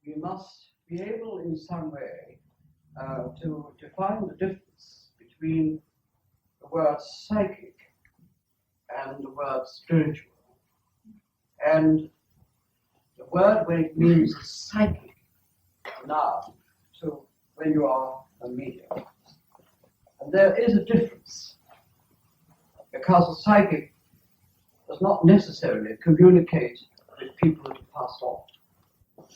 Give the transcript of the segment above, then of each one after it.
we must be able in some way to define the difference between the word psychic and the word spiritual. And the word when it means psychic now to when you are a medium. And there is a difference, because a psychic does not necessarily communicate with people that have passed on.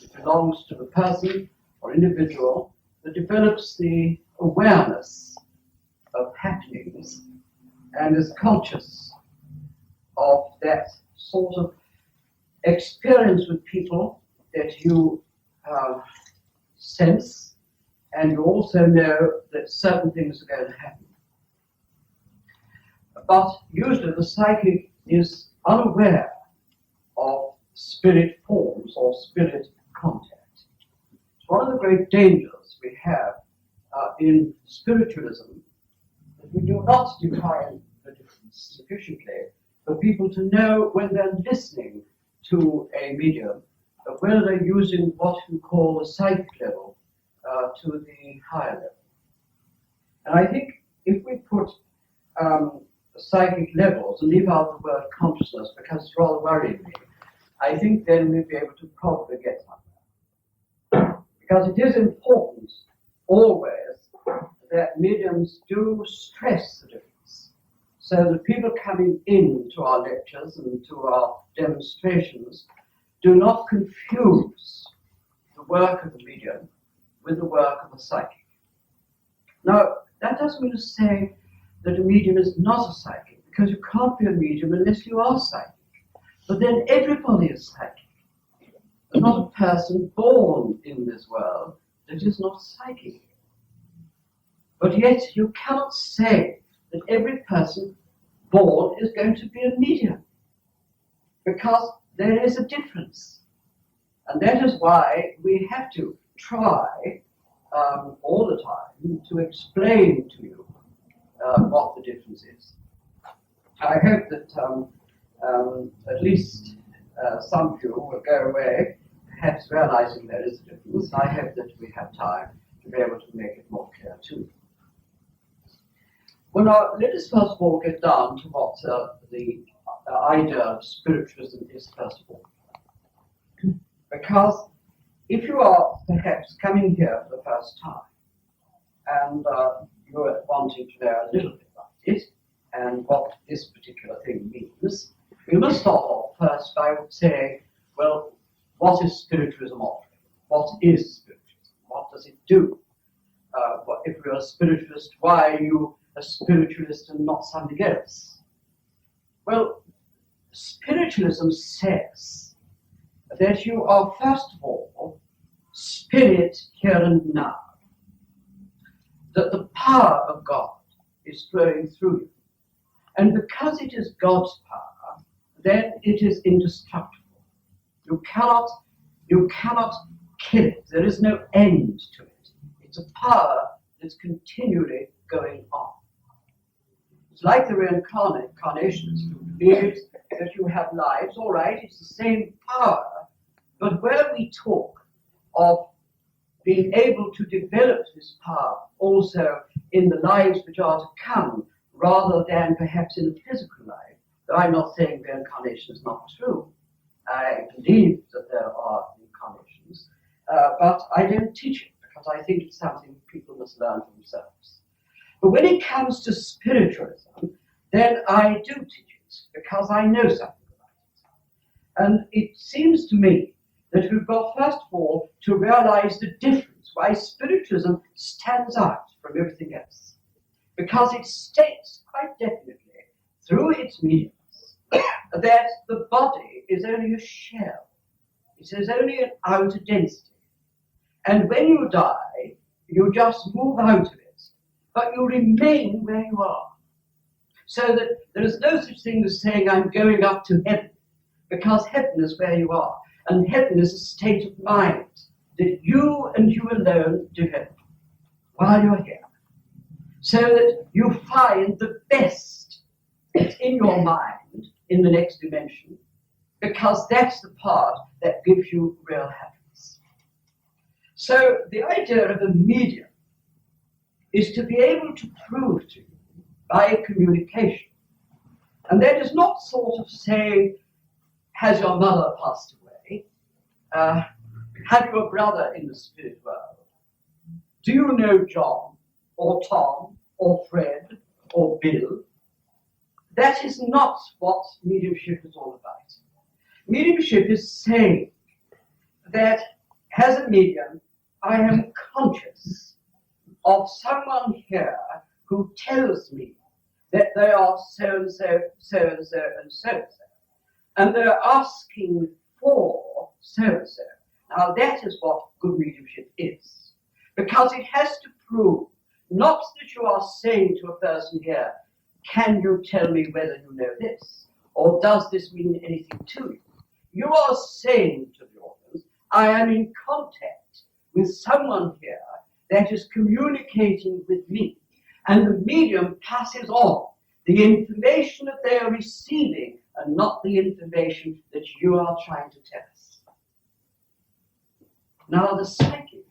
It belongs to the person or individual that develops the awareness of happenings and is conscious of that sort of experience with people that you sense, and you also know that certain things are going to happen. But usually the psychic is unaware of spirit forms or spirit contact. It's one of the great dangers we have in spiritualism, that we do not define the difference sufficiently for people to know when they're listening to a medium, whether they're using what we call the psychic level to the higher level. And I think if we put psychic levels and leave out the word consciousness because it's rather worrying me, I think then we'll be able to probably get somewhere. Because it is important always that mediums do stress the difference, so that people coming into our lectures and to our demonstrations do not confuse the work of a medium with the work of a psychic. Now, that doesn't mean to say that a medium is not a psychic, because you can't be a medium unless you are psychic. But then everybody is psychic. There's not a person born in this world that is not psychic. But yet you cannot say that every person born is going to be a medium, because there is a difference. And that is why we have to try all the time to explain to you what the difference is. I hope that at least some of you will go away perhaps realizing there is a difference. I hope that we have time to be able to make it more clear to you. Well, now, let us first of all get down to what the idea of spiritualism is first of all. Because if you are perhaps coming here for the first time and you are wanting to know a little bit about it and what this particular thing means, we must start off first by saying, well, what is spiritualism offering? What is spiritualism? What does it do? If you're a spiritualist, why are you a spiritualist and not something else? Well, spiritualism says that you are first of all spirit here and now, that the power of God is flowing through you. And because it is God's power, then it is indestructible. You cannot kill it. There is no end to it. It's a power that's continually going on. It's like the reincarnationists who believe that you have lives. All right, it's the same power, but where we talk of being able to develop this power also in the lives which are to come, rather than perhaps in the physical life, though I'm not saying reincarnation is not true. I believe that there are incarnations, but I don't teach it because I think it's something people must learn for themselves. But when it comes to spiritualism, then I do teach it because I know something about it. And it seems to me that we've got first of all to realize the difference, why spiritualism stands out from everything else. Because it states quite definitely through its mediums that the body is only a shell. It is only an outer density. And when you die, you just move out of it, but you remain where you are. So that there is no such thing as saying, I'm going up to heaven, because heaven is where you are. And heaven is a state of mind that you and you alone develop while you're here. So that you find the best that's in your mind in the next dimension, because that's the part that gives you real happiness. So the idea of a medium is to be able to prove to you by communication. And that is not sort of saying, has your mother passed away? Have you a brother in the spirit world? Do you know John or Tom or Fred or Bill? That is not what mediumship is all about. Mediumship is saying that as a medium, I am conscious of someone here who tells me that they are so-and-so, so-and-so, and so-and-so. And they're asking for so-and-so. Now that is what good mediumship is. Because it has to prove not that you are saying to a person here, can you tell me whether you know this? Or does this mean anything to you? You are saying to the audience, I am in contact with someone here that is communicating with me. And the medium passes on the information that they are receiving and not the information that you are trying to tell us. Now the psychic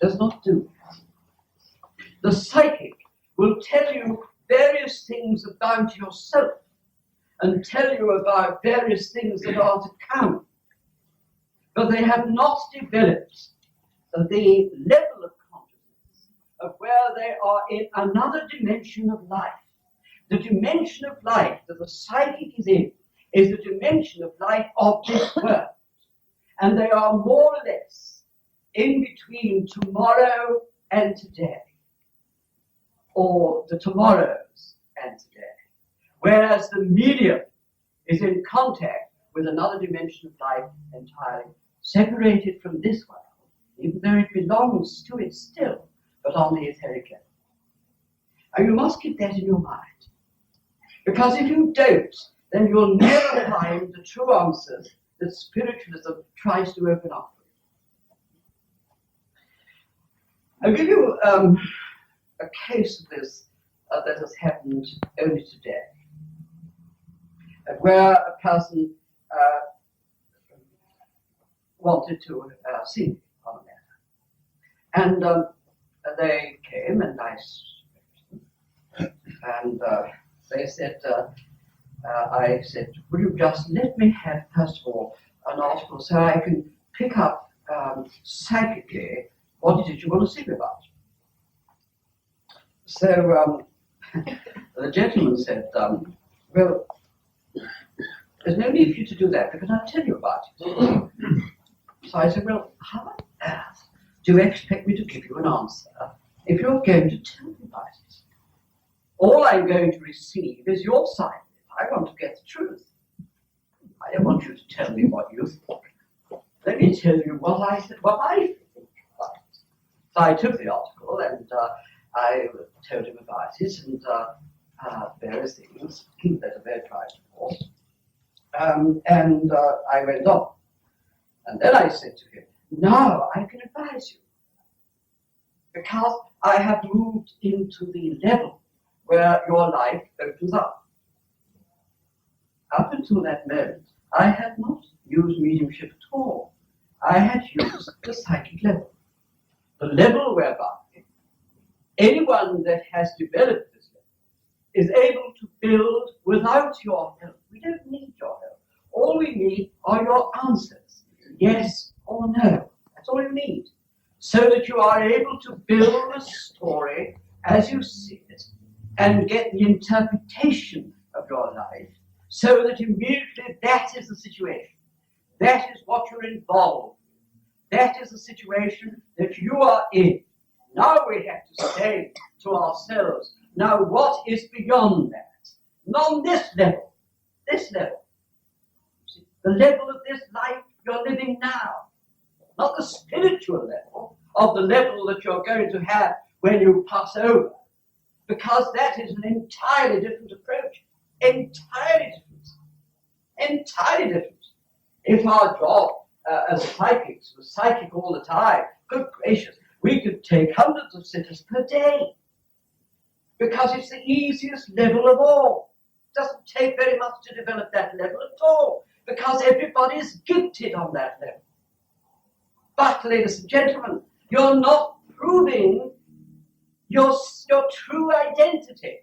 does not do that. The psychic will tell you various things about yourself and tell you about various things that are to come. But they have not developed the level of consciousness of where they are in another dimension of life. The dimension of life that the psychic is in is the dimension of life of this world. And they are more or less in between tomorrow and today, or the tomorrows and today. Whereas the medium is in contact with another dimension of life entirely separated from this world, even though it belongs to it still, but on the etheric level. And you must keep that in your mind. Because if you don't, then you'll never find the true answers that spiritualism tries to open up. I'll give you a case of this that has happened only today, where a person wanted to see me on a matter. And they came and I spoke to them. And they said, I said, will you just let me have, first of all, an article so I can pick up psychically what it is you want to see me about. So the gentleman said, well, there's no need for you to do that because I'll tell you about it. So I said, well, how on earth do you expect me to give you an answer if you're going to tell me about it? All I'm going to receive is your side. I want to get the truth. I don't want you to tell me what you think. Let me tell you what I think about it. So I took the article and I told him about it and various things that are very private, of course. And I went on. And then I said to him, now I can advise you. Because I have moved into the level where your life opens up. Up until that moment, I had not used mediumship at all. I had used the psychic level. The level whereby anyone that has developed this level is able to build without your help. We don't need your help. All we need are your answers, yes or no. That's all you need. So that you are able to build a story as you see it and get the interpretation of your life so that immediately that is the situation. That is what you're involved in. That is the situation that you are in. Now we have to say to ourselves, now what is beyond that? Not this level. This level. See, the level of this life you're living now. Not the spiritual level of the level that you're going to have when you pass over. Because that is an entirely different approach. Entirely different. Entirely different. If our job as psychics was psychic all the time, good gracious, we could take hundreds of sitters per day. Because it's the easiest level of all. It doesn't take very much to develop that level at all. Because everybody is gifted on that level. But, ladies and gentlemen, you're not proving your true identity.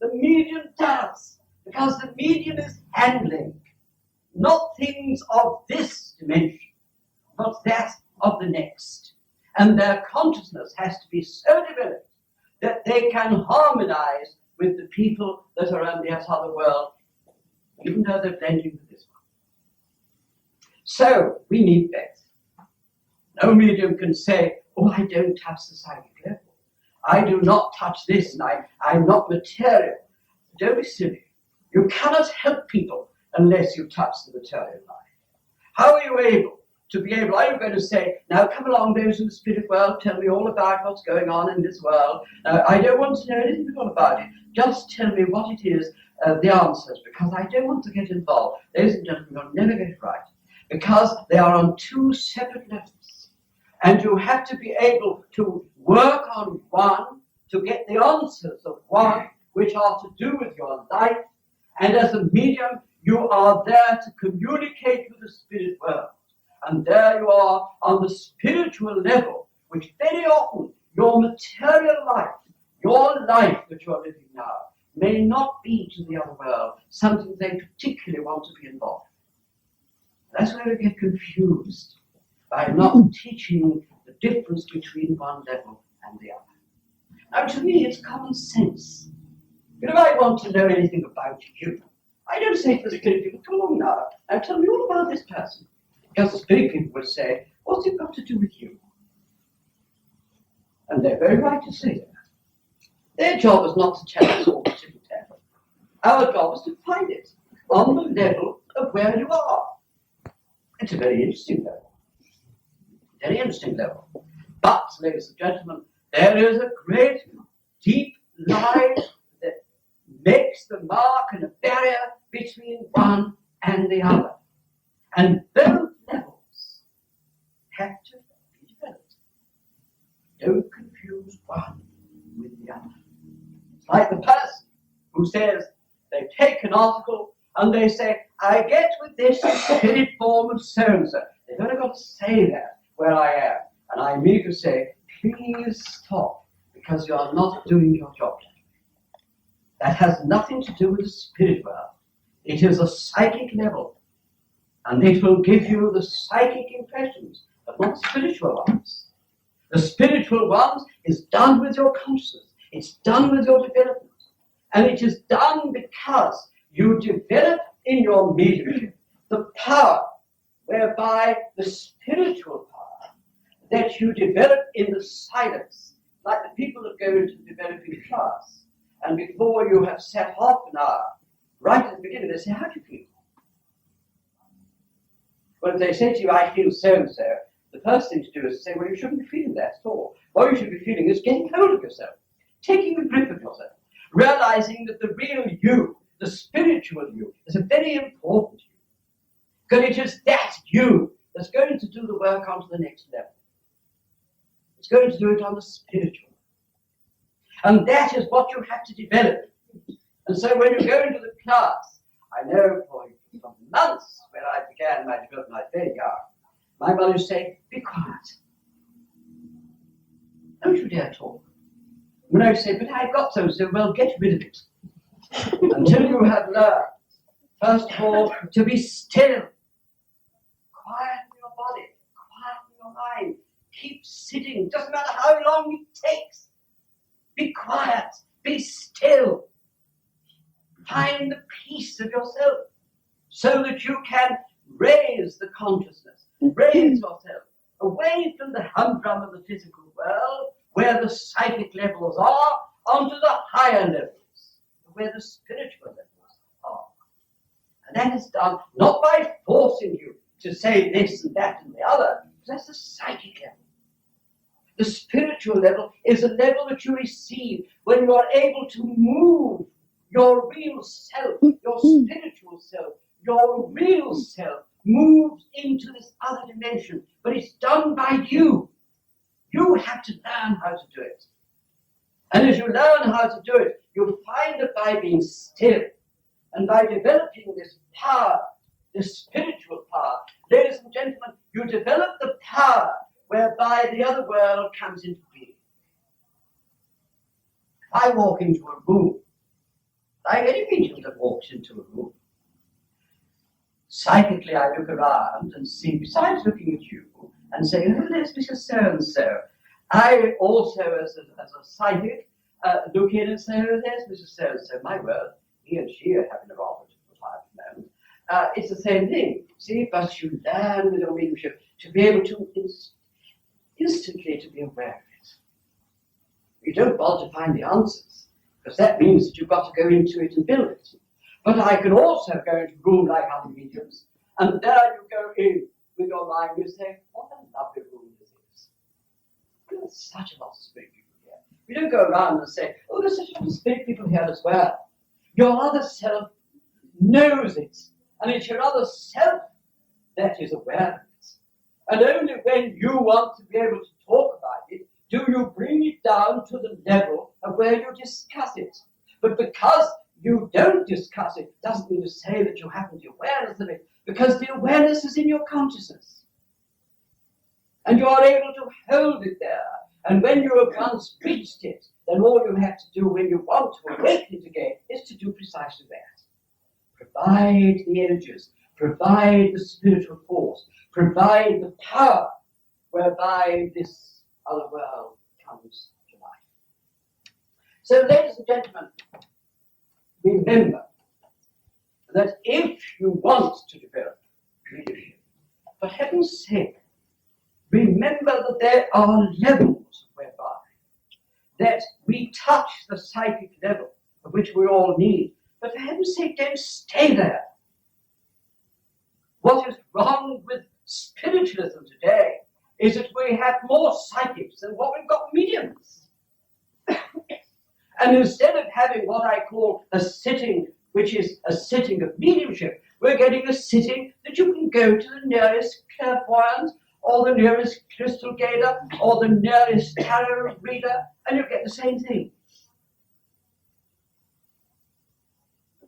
The medium does, because the medium is handling not things of this dimension, but that of the next. And their consciousness has to be so developed that they can harmonize with the people that are in this other world, even though they're blending with this one. So, we need both. No medium can say, oh, I don't touch the psychic level. I do not touch this, and I'm not material. Don't be silly. You cannot help people unless you touch the material life. How are you able to be able, are you going to say, now come along, those in the spirit world, tell me all about what's going on in this world. Now, I don't want to know anything about it. Just tell me what it is, the answers, because I don't want to get involved. Ladies and gentlemen, you'll never get it right, because they are on two separate levels. And you have to be able to work on one to get the answers of one which are to do with your life. And as a medium, you are there to communicate with the spirit world. And there you are on the spiritual level, which very often your material life, your life that you're living now, may not be to the other world something they particularly want to be involved in. That's where we get confused by not teaching the difference between one level and the other. Now, to me, it's common sense. If I want to know anything about you, I don't say to the spirit people, come along now and tell me all about this person. Because the spirit people will say, what's it got to do with you? And they're very right to say that. Their job is not to tell us all the tittle tattle. Our job is to find it on the level of where you are. It's a very interesting level. Very interesting level. But, ladies and gentlemen, there is a great, deep line that makes the mark and a barrier between one and the other. And both levels have to be developed. Don't confuse one with the other. It's like the person who says they take an article and they say, I get with this spirit form of so-and-so. They've only got to say that where I am. And I need to say, please stop, because you are not doing your job. That has nothing to do with the spirit world. It is a psychic level. And it will give you the psychic impressions, but not spiritual ones. The spiritual ones is done with your consciousness. It's done with your development. And it is done because you develop in your mediumship the power whereby the spiritual power that you develop in the silence, like the people that go into the developing class, and before you have sat half an hour, right at the beginning, they say, how do you feel? Well, if they say to you, I feel so-and-so, the first thing to do is to say, well, you shouldn't be feeling that at all. What you should be feeling is getting hold of yourself, taking a grip of yourself, realizing that the real you, the spiritual you, is a very important you. Because it is that you that's going to do the work onto the next level. It's going to do it on the spiritual. And that is what you have to develop. And so when you go into the class, I know for months when I began my development, I was very young, my mother would say, be quiet. Don't you dare talk. When I would say, but I've got so, well, get rid of it. Until you have learned, first of all, to be still. Quieten your body, quieten your mind. Keep sitting, doesn't matter how long it takes. Be quiet, be still. Find the peace of yourself so that you can raise the consciousness, raise yourself away from the humdrum of the physical world, where the psychic levels are, onto the higher levels, where the spiritual levels are. And that is done not by forcing you to say this and that and the other, because that's the psychic level. The spiritual level is a level that you receive when you are able to move your real self, your spiritual self, your real self moves into this other dimension, but it's done by you. You have to learn how to do it. And as you learn how to do it, you'll find that by being still and by developing this power, this spiritual power, ladies and gentlemen, you develop the power whereby the other world comes into being. I walk into a room, like any medium that walks into a room. Psychically, I look around and see, besides looking at you and saying, oh, there's Mr. So-and-so, I also, as a psychic, look in and say, oh, there's Mr. So-and-so, my word, he and she are having a rather difficult time at the moment. It's the same thing, see, but you learn with your mediumship to be able to instantly to be aware of it. You don't bother to find the answers, because that means that you've got to go into it and build it. But I can also go into a room like other mediums, and there you go in with your mind, you say, what a lovely room this is. There's such a lot of spirit people here. You don't go around and say, oh, there's such a lot of spirit people here as well. Your other self knows it, and it's your other self that is aware of it. And only when you want to be able to talk about it, do you bring it down to the level of where you discuss it. But because you don't discuss it, doesn't mean to say that you haven't the awareness of it, because the awareness is in your consciousness. And you are able to hold it there. And when you have once reached it, then all you have to do when you want to awaken it again is to do precisely that. Provide the energies, provide the spiritual force, provide the power whereby this other world comes to life. So, ladies and gentlemen, remember that if you want to develop leadership, for heaven's sake, remember that there are levels whereby that we touch the psychic level of which we all need. But for heaven's sake, don't stay there. What is wrong with spiritualism today is that we have more psychics than what we've got mediums. And instead of having what I call a sitting, which is a sitting of mediumship, we're getting a sitting that you can go to the nearest clairvoyant or the nearest crystal gazer or the nearest tarot reader, and you get the same thing.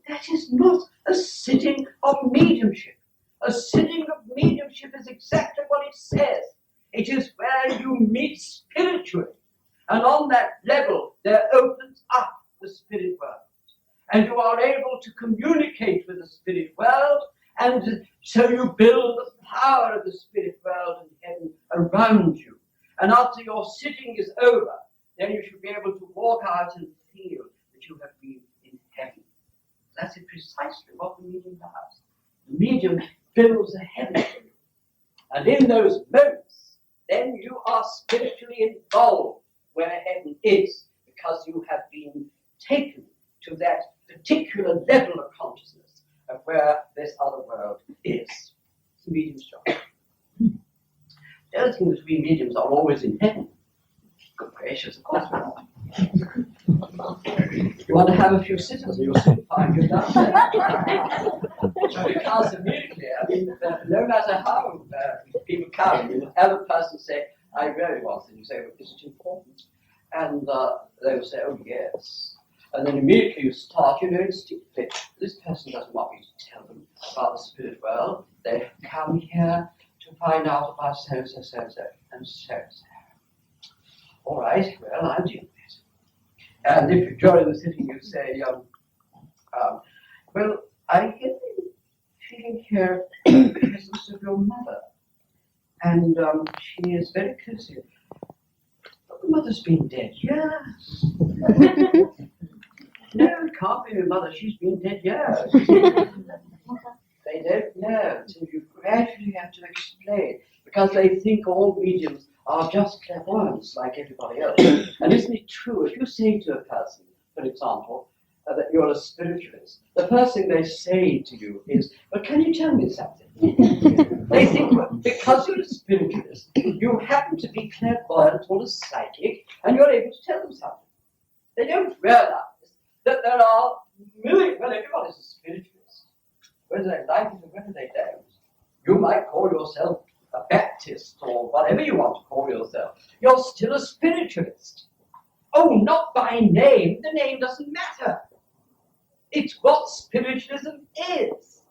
That is not a sitting of mediumship. A sitting of mediumship is exactly what it says. It is where you meet spiritually. And on that level, there opens up the spirit world. And you are able to communicate with the spirit world, and so you build the power of the spirit world and heaven around you. And after your sitting is over, then you should be able to walk out and feel that you have been in heaven. That's precisely what the medium does. The medium builds a heaven for you. And in those moments, then you are spiritually involved where heaven is, because you have been taken to that particular level of consciousness of where this other world is. It's a medium's job. The other thing is we mediums are always in heaven. Good gracious, of course we're not. You want to have a few sitters, you'll soon find you're done. Because immediately, I mean, no matter how people come, you will have a person say, I really want, and you say, well, is it important? And they will say, oh yes. And then immediately you start, instinctively, this person doesn't want me to tell them about the spirit world. They come here to find out about so-and-so, so-and-so, and so-and-so. All right, well, I'll deal with it. And if during the sitting you say, well, I get the feeling here the presence of your mother. And she is very close to you. But the mother's been dead years. No, it can't be your mother. She's been dead years. They don't know until you gradually have to explain, because they think all mediums are just clairvoyants like everybody else. And isn't it true, if you say to a person, for example, that you're a spiritualist, the first thing they say to you is, but can you tell me something? They think, well, because you're a spiritualist, you happen to be clairvoyant or a psychic, and you're able to tell them something. They don't realize that there are millions, well, everybody's a spiritualist, whether they like it or whether they don't. You might call yourself a Baptist or whatever you want to call yourself. You're still a spiritualist. Oh, not by name. The name doesn't matter. It's what spiritualism is.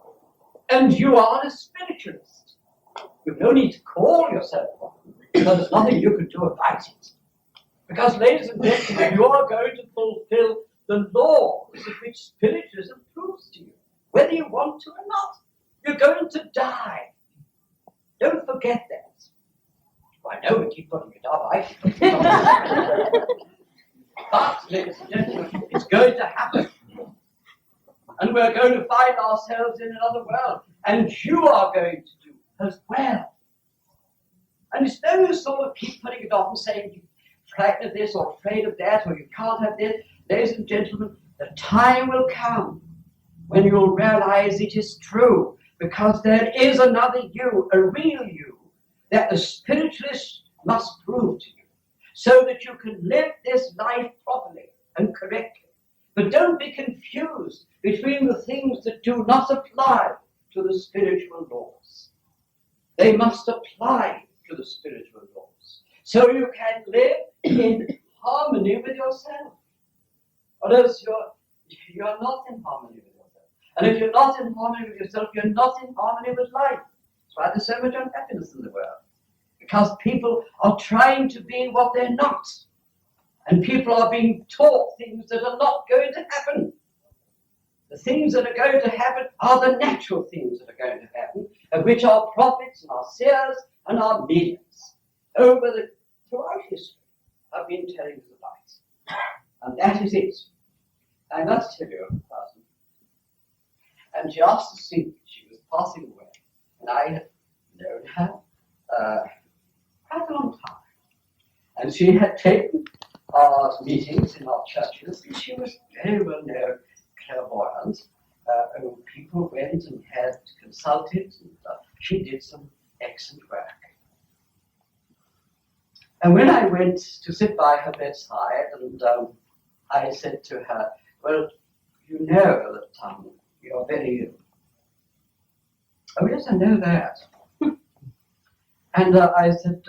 And you are a spiritualist. You've no need to call yourself one. So there's nothing you can do about it. Because, ladies and gentlemen, you are going to fulfill the laws of which spiritualism proves to you, whether you want to or not. You're going to die. Don't forget that. Well, I know we keep putting it up. I keep putting it up. But, ladies and gentlemen, it's going to happen. And we're going to find ourselves in another world. And you are going to do as well. And it's no use sort of keep putting it off and saying you're frightened of this or afraid of that or you can't have this. Ladies and gentlemen, the time will come when you'll realize it is true, because there is another you, a real you, that the spiritualist must prove to you, so that you can live this life properly and correctly. But don't be confused between the things that do not apply to the spiritual laws. They must apply to the spiritual laws, so you can live in harmony with yourself. Or else you're not in harmony with yourself. And if you're not in harmony with yourself, you're not in harmony with life. That's why there's so much unhappiness in the world. Because people are trying to be what they're not. And people are being taught things that are not going to happen. The things that are going to happen are the natural things that are going to happen, of which our prophets and our seers and our mediums throughout history have been telling us about. And that is it. I must tell you of a person. And she asked to see me. She was passing away. And I had known her quite a long time. And she had taken our meetings in our churches, and she was very well known clairvoyant. People went and had consulted, and she did some excellent work. And when I went to sit by her bedside, and I said to her, well, you know that you're very ill. Oh, yes, I know that. And I said,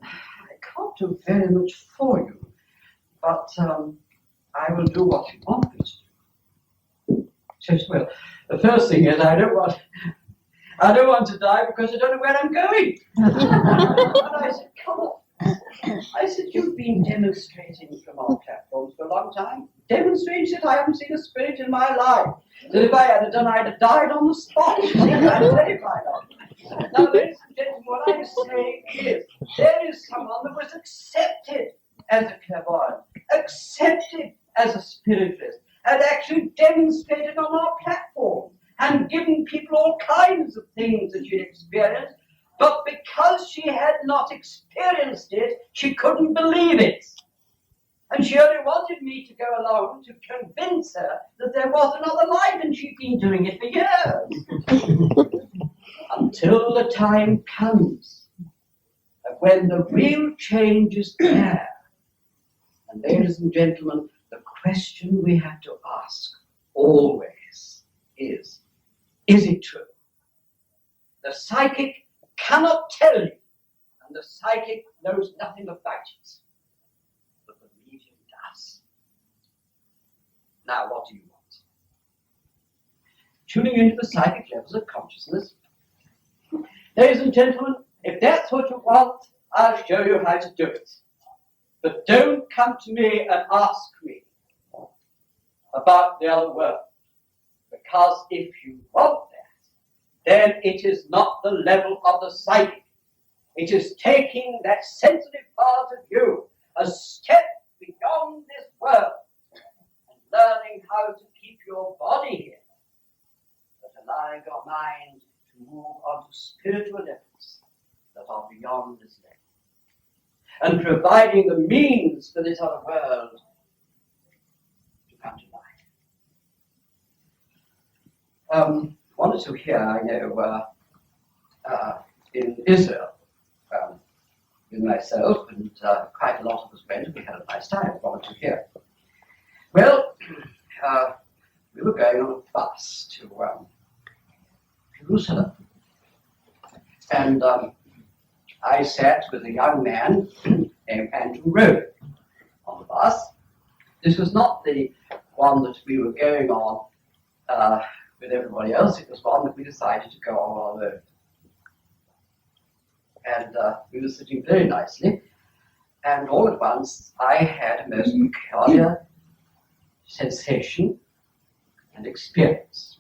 I can't do very much for you, but I will do what you want me to do. She says, well, the first thing is I don't want to die because I don't know where I'm going. And I said, come on. I said, you've been demonstrating from our platforms for a long time. Demonstrating that I haven't seen a spirit in my life. That if I had done, I'd have died on the spot. I'm terrified of it. Now, ladies and gentlemen, what I'm saying is, there is someone that was accepted as a clairvoyant, accepted as a spiritualist, and actually demonstrated on our platform, and given people all kinds of things that she'd experienced. But because she had not experienced it, she couldn't believe it. And she only wanted me to go along to convince her that there was another life, and she'd been doing it for years. Until the time comes when the real change is there. And ladies and gentlemen, the question we have to ask always is it true? The psychic cannot tell you, and the psychic knows nothing about it, but the medium does. Now, what do you want? Tuning into the psychic levels of consciousness. Ladies and gentlemen, if that's what you want, I'll show you how to do it. But don't come to me and ask me about the other world, because if you want that, then it is not the level of the psychic. It is taking that sensitive part of you a step beyond this world and learning how to keep your body here, but allowing your mind to move on to spiritual levels that are beyond this level, and providing the means for this other world to come to life. One or two here, I know, in Israel, with myself, and quite a lot of us went. We had a nice time, one or two here. Well, we were going on a bus to Jerusalem, and I sat with a young man named Andrew Rowe on the bus. This was not the one that we were going on with everybody else. It was one that we decided to go on our own. and we were sitting very nicely, and all at once I had a most peculiar sensation and experience.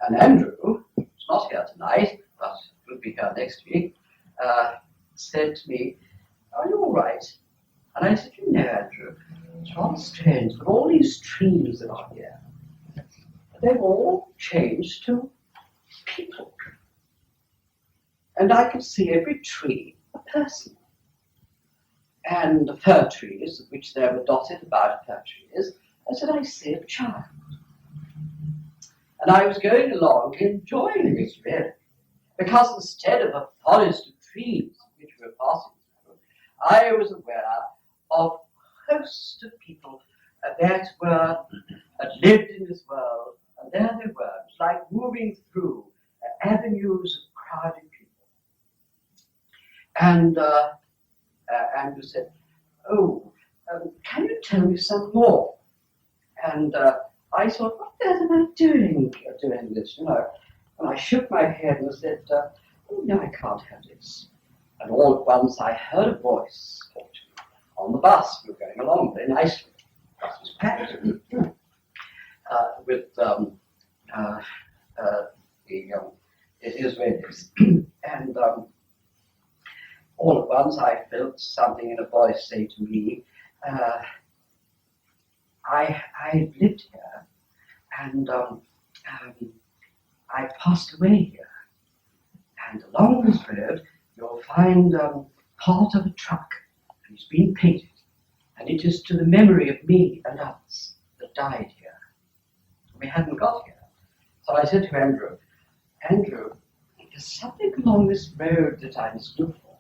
And Andrew, who's not here tonight, but will be here next week, said to me, "Are you all right?" And I said, "You know, Andrew, it's rather strange, but all these trees that are here, they've all changed to people. And I can see every tree a person. And the fir trees, of which there were dotted about fir trees, I said, I see a child." And I was going along enjoying this really, because instead of a forest of trees which we were passing through, I was aware of a host of people that had lived in this world, and there they were. It was like moving through avenues of crowded people. And Andrew said, "Oh, can you tell me some more?" And I thought, what the hell am I doing this, you know? And I shook my head and said, "Oh, no, I can't have this." And all at once I heard a voice talk to me on the bus. We were going along very nicely. The bus was packed with it is where it is. And all at once I felt something in a voice say to me, I lived here, and I passed away here. And along this road, you'll find part of a truck, and it's been painted. And it is to the memory of me and others that died here. We hadn't got here. So I said to Andrew, "There's something along this road that I must look for.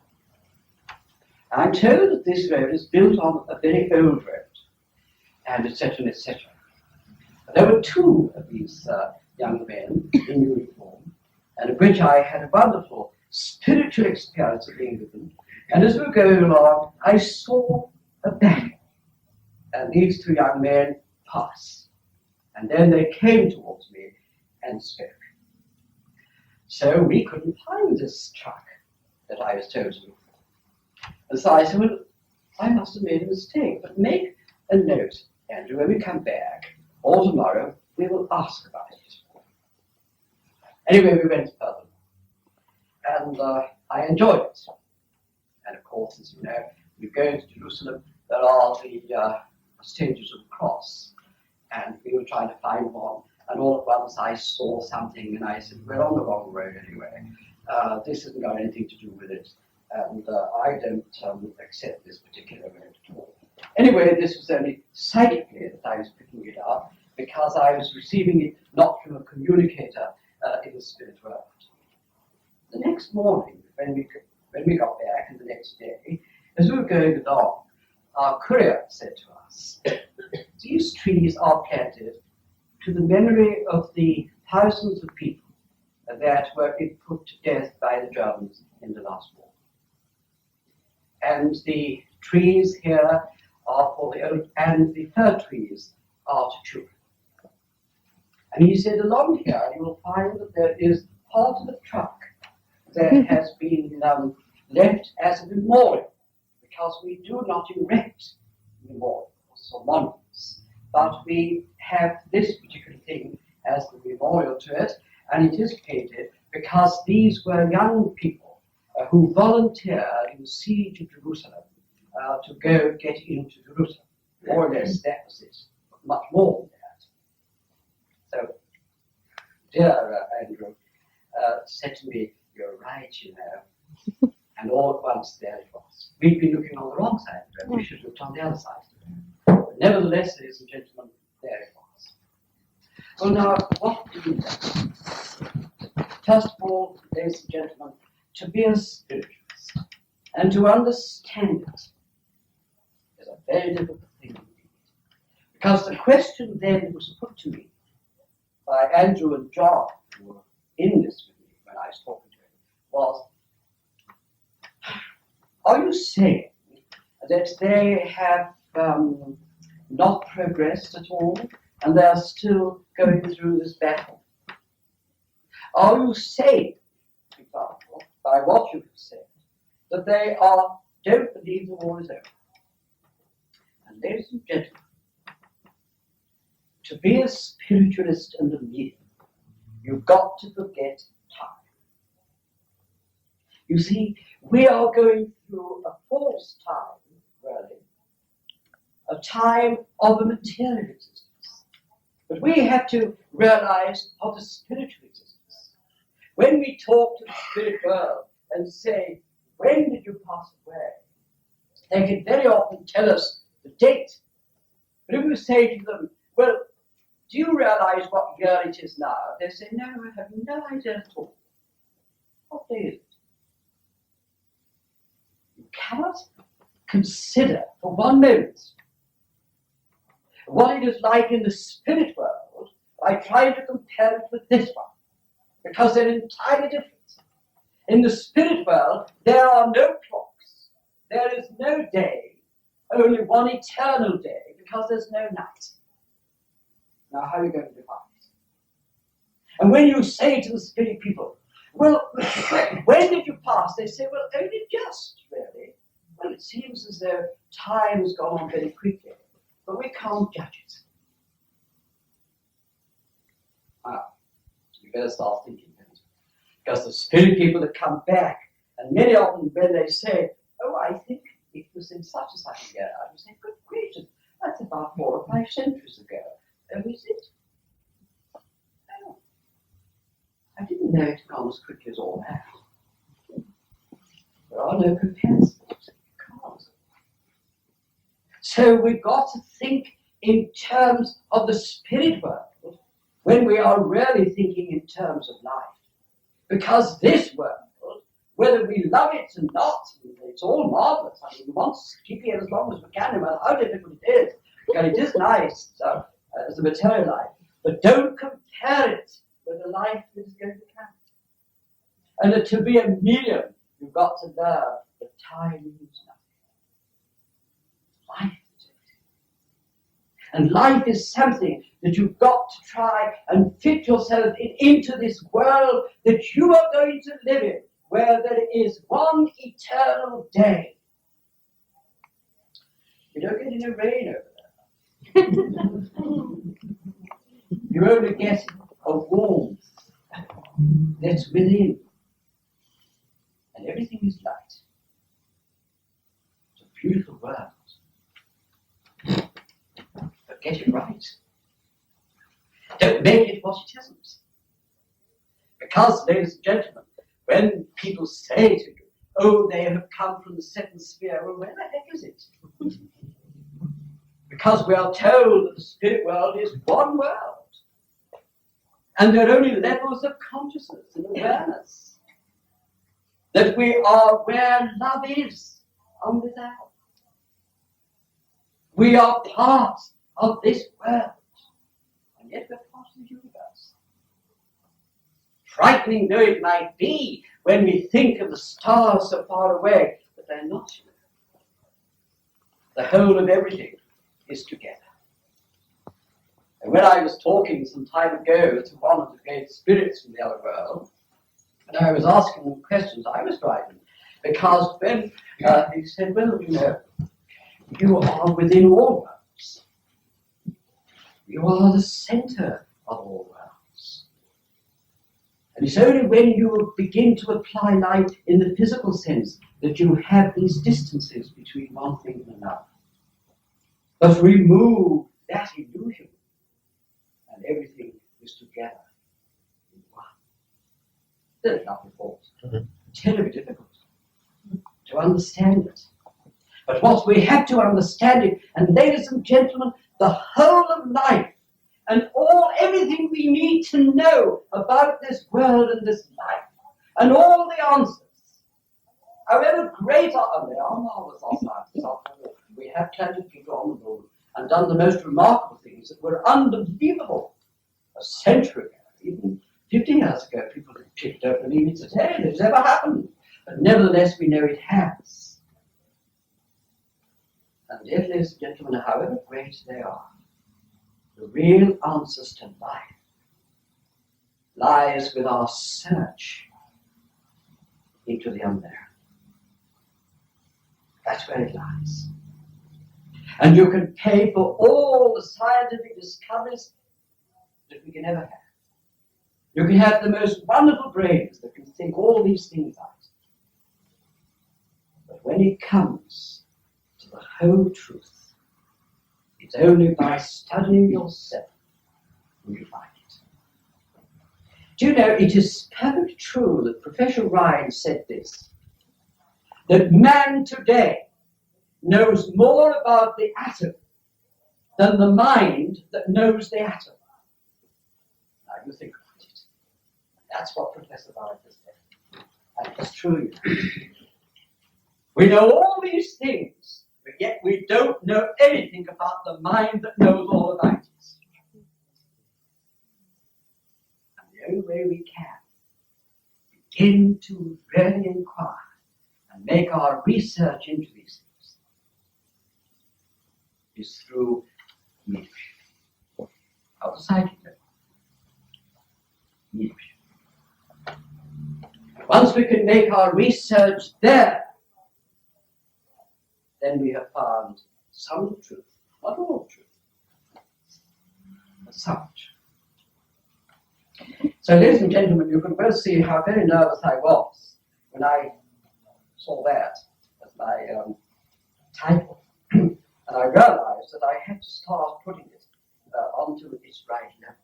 I'm told that this road is built on a very old road, and etc., etc." There were two of these young men in uniform, and of which I had a wonderful spiritual experience of being with them. And as we were going along, I saw a battle, and these two young men passed. And then they came towards me and spoke. So we couldn't find this truck that I was told to look for. And so I said, "Well, I must have made a mistake, but make a note, Andrew, when we come back, or tomorrow, we will ask about it." Anyway, we went further, and I enjoyed it. And of course, as you know, we go to Jerusalem, there are the stages of the cross, and we were trying to find one, and all at once I saw something, and I said, "We're on the wrong road anyway. This hasn't got anything to do with it, and I don't accept this particular road at all." Anyway, this was only psychically that I was picking it up, because I was receiving it not from a communicator in the spirit world. The next morning, when we got back, and the next day, as we were going along, our courier said to us, "These trees are planted to the memory of the thousands of people that were put to death by the Germans in the last war. And the trees here are for the old, and the fir trees are to children." And he said, "Along here you will find that there is part of a truck that has been left as a memorial, because we do not erect memorials or monuments, but we have this particular thing as the memorial to it, and it is painted because these were young people who volunteered in the siege of Jerusalem to go get into Jerusalem. More or less that was it, but much more than that. So, dear Andrew said to me, "You're right, you know." And all at once there it was. We'd been looking on the wrong side of the road. We should have looked on the other side. But nevertheless, ladies and gentlemen, there it was. Well, now, what do we do? First of all, ladies and gentlemen, to be a spiritualist and to understand it is a very difficult thing indeed. Because the question then was put to me by Andrew and John, who were in this with me when I was talking to him, was, "Are you saying that they have not progressed at all, and they are still going through this battle? Are you saying, for example, by what you have said, that they don't believe the war is over. And ladies and gentlemen, to be a spiritualist and a medium, you've got to forget time. You see, we are going through a false time, really, a time of a material existence. But we have to realize of the spiritual existence. When we talk to the spirit world and say, when did you pass away? They can very often tell us the date. But if we say to them, well, do you realize what year it is now? They say, no, I have no idea at all. What day is it? You cannot consider for one moment what it is like in the spirit world by trying to compare it with this one, because they're entirely different. In the spirit world, there are no clocks, there is no day, only one eternal day, because there's no night. Now, how are you going to define it? And when you say to the spirit people, well, when did you pass? They say, well, only just, really. Well, it seems as though time has gone on very quickly, but we can't judge it. You better start thinking, because the spirit people that come back, and many of them, when they say, oh, I think it was in such and such a year, you say, good gracious, that's about 4 or 5 centuries ago. Oh, is it? Oh, I didn't know it had gone as quickly as all that. There are no comparisons. You can't. So we've got to think in terms of the spirit world when we are really thinking in terms of life. Because this world, whether we love it or not, it's all marvelous. I mean, we want to keep it as long as we can, no matter how difficult it is. Because it is nice as a material life. But don't compare it with the life that is going to come. And that to be a medium, you've got to learn that time means nothing. Life is everything. And life is something that you've got to try and fit yourself into this world that you are going to live in, where there is one eternal day. You don't get any rain over there. You only get a warmth that's within. And everything is light. It's a beautiful world. But get it right. Don't make it what it isn't. Because, ladies and gentlemen, when people say to you, oh, they have come from the 7th sphere, well, where the heck is it? Because we are told that the spirit world is one world. And there are only levels of consciousness and awareness. That we are where love is and without. We are part of this world. And yet we're part of the universe. Frightening though it might be when we think of the stars so far away, but they're not. The whole of everything is together. And when I was talking some time ago to one of the great spirits from the other world, and I was asking them questions, I was driving, because when he said, well, you know, you are within all worlds. You are the center of all worlds. And it's only when you begin to apply light in the physical sense that you have these distances between one thing and another. But remove that illusion, and everything is together in one. There's nothing false. It's terribly difficult to understand it. But what we have to understand it, and ladies and gentlemen, the whole of life and everything we need to know about this world and this life, and all the answers, however great are, they are marvelous, our scientists, after all. We have planted people on the moon and done the most remarkable things that were unbelievable a century ago, even 50 years ago. People don't believe it today, that it's ever happened. But nevertheless, we know it has. And yet, ladies and gentlemen, however great they are, the real answers to life lies with our search into the unknown. That's where it lies. And you can pay for all the scientific discoveries that we can ever have. You can have the most wonderful brains that can think all these things out. But when it comes to the whole truth, it's only by studying yourself will you find it. Do you know, it is perfectly true that Professor Reynolds said this, that man today knows more about the atom than the mind that knows the atom. Now you think about it. That's what Professor Reynolds said. And it's true. We know all these things, but yet we don't know anything about the mind that knows all about it. And the only way we can begin to really inquire and make our research into these things is through mediumship. Not the psychic level. Mediumship. Once we can make our research there, then we have found some truth, not all truth, but some truth. So, ladies and gentlemen, you can both see how very nervous I was when I saw that as my title. And I realized that I had to start putting it onto its right level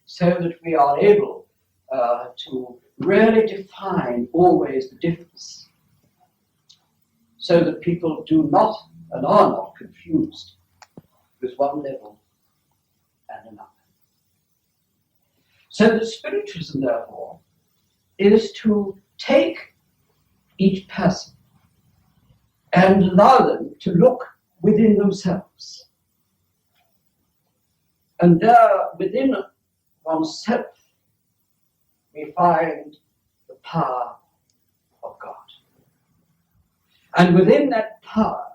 so that we are able to really define always the difference, so that people do not and are not confused with one level and another. So the spiritualism, therefore, is to take each person and allow them to look within themselves. And there, within oneself, we find the power of God. And within that power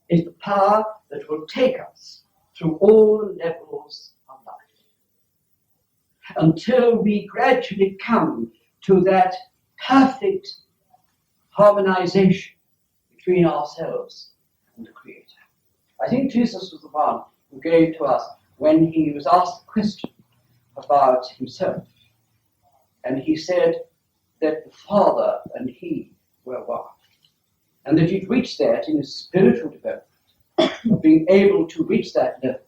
is the power that will take us through all levels of life, until we gradually come to that perfect harmonization between ourselves and the Creator. I think Jesus was the one who gave to us when he was asked a question about himself. And he said that the Father and he were one. And that he'd reached that in his spiritual development, of being able to reach that level,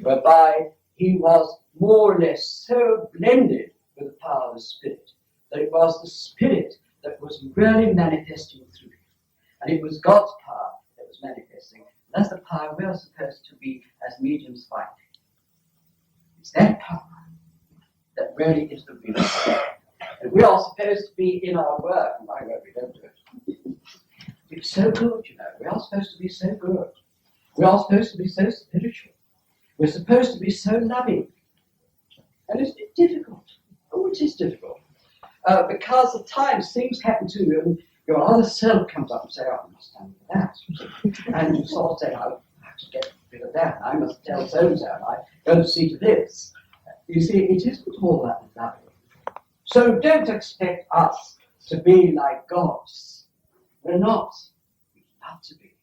whereby he was more or less so blended with the power of the Spirit, that it was the Spirit that was really manifesting through him. And it was God's power that was manifesting. And that's the power we are supposed to be as mediums fighting. It's that power that really is the real power. And we are supposed to be in our work, and my work we don't do it. It's so good, you know. We are supposed to be so good. We are supposed to be so spiritual. We're supposed to be so loving. And it's difficult. Oh, it is difficult. Because at times things happen to you and your other self comes up and says, oh, I must stand for that. And you sort of say, I have to get rid of that. I must tell so-and-so. And I go to see to this. You see, it isn't all that loving. So don't expect us to be like gods. We're not. We'd love to be.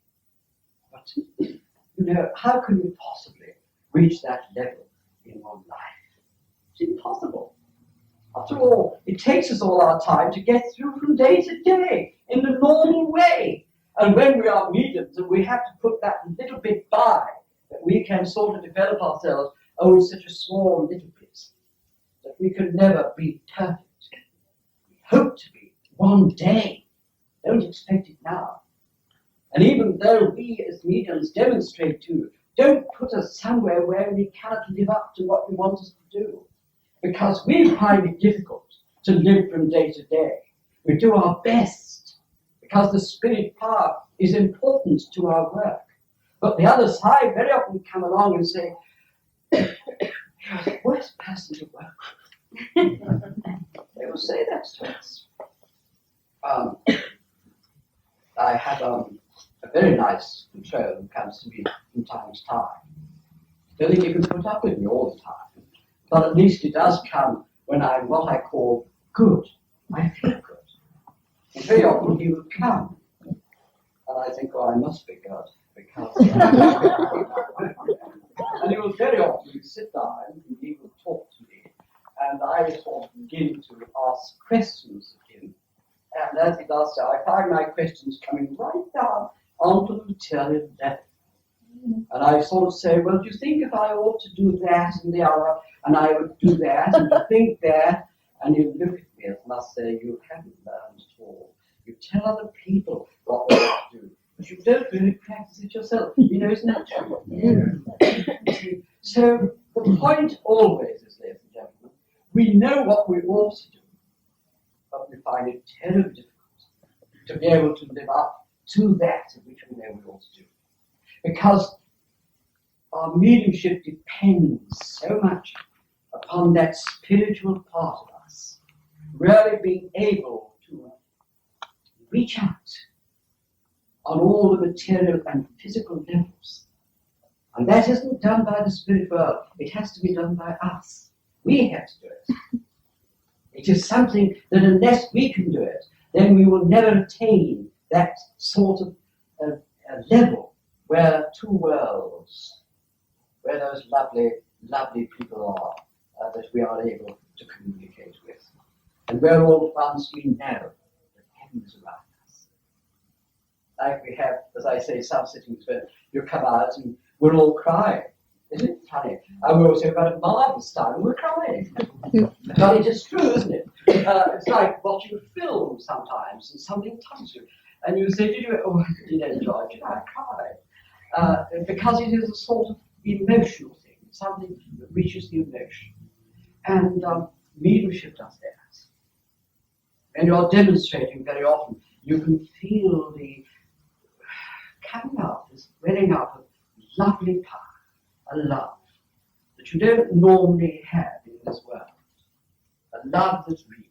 But, you know, how can we possibly reach that level in one life? It's impossible. After all, it takes us all our time to get through from day to day in the normal way. And when we are mediums and we have to put that little bit by, that we can sort of develop ourselves, oh, it's such a small little bit, that we could never be perfect. We hope to be one day. Don't expect it now. And even though we as mediums demonstrate to you, don't put us somewhere where we cannot live up to what you want us to do. Because we find it difficult to live from day to day. We do our best because the spirit power is important to our work. But the other side very often come along and say, you're the worst person to work with. They will say that to us. I have a very nice control who comes to me from time to time. Don't think you can put up with me all the time. But at least it does come when I'm what I call good. I feel good. And very often he would come. And I think, oh, I must be God, because... and he would very often sit down and he would talk to me. And I sort of begin to ask questions of him. And as he does so, I find my questions coming right down onto the material level. And I sort of say, well, do you think if I ought to do that and the other, and I would do that, and you think that, and you look at me and must say, you haven't learned at all. You tell other people what they ought to do, but you don't really practice it yourself. You know, isn't that true? So the point always is, ladies and gentlemen, we know what we ought to do, but we find it terribly difficult to be able to live up to that which we know we ought to do. Because our mediumship depends so much upon that spiritual part of us, really being able to reach out on all the material and physical levels. And that isn't done by the spirit world, it has to be done by us. We have to do it. It is something that unless we can do it, then we will never attain that sort of level where two worlds, where those lovely, lovely people are that we are able to communicate with. And where all at once we know that heaven is around us. Like we have, as I say, some sittings where you come out and we're all crying. Isn't it funny? And we all say, we've had a marvelous time and we're crying. But it is true, isn't it? It's like watching a film sometimes and something touches you. And you say, did you enjoy it? Did I cry? Because it is a sort of emotional thing, something that reaches the emotion. And mediumship does that. When you're demonstrating very often, you can feel the coming out, this welling up of lovely power, a love that you don't normally have in this world. A love that's real.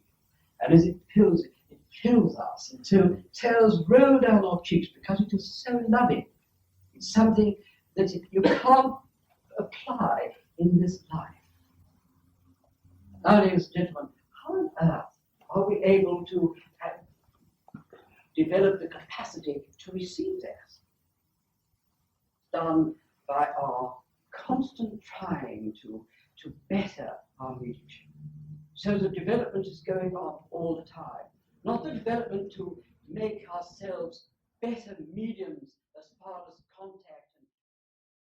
And as it fills us until tears roll down our cheeks because it is so loving. It's something that you can't apply in this life. Now, ladies and gentlemen, how on earth are we able to develop the capacity to receive that? Done by our constant trying to better our mediumship. So the development is going on all the time. Not the development to make ourselves better mediums as far as contact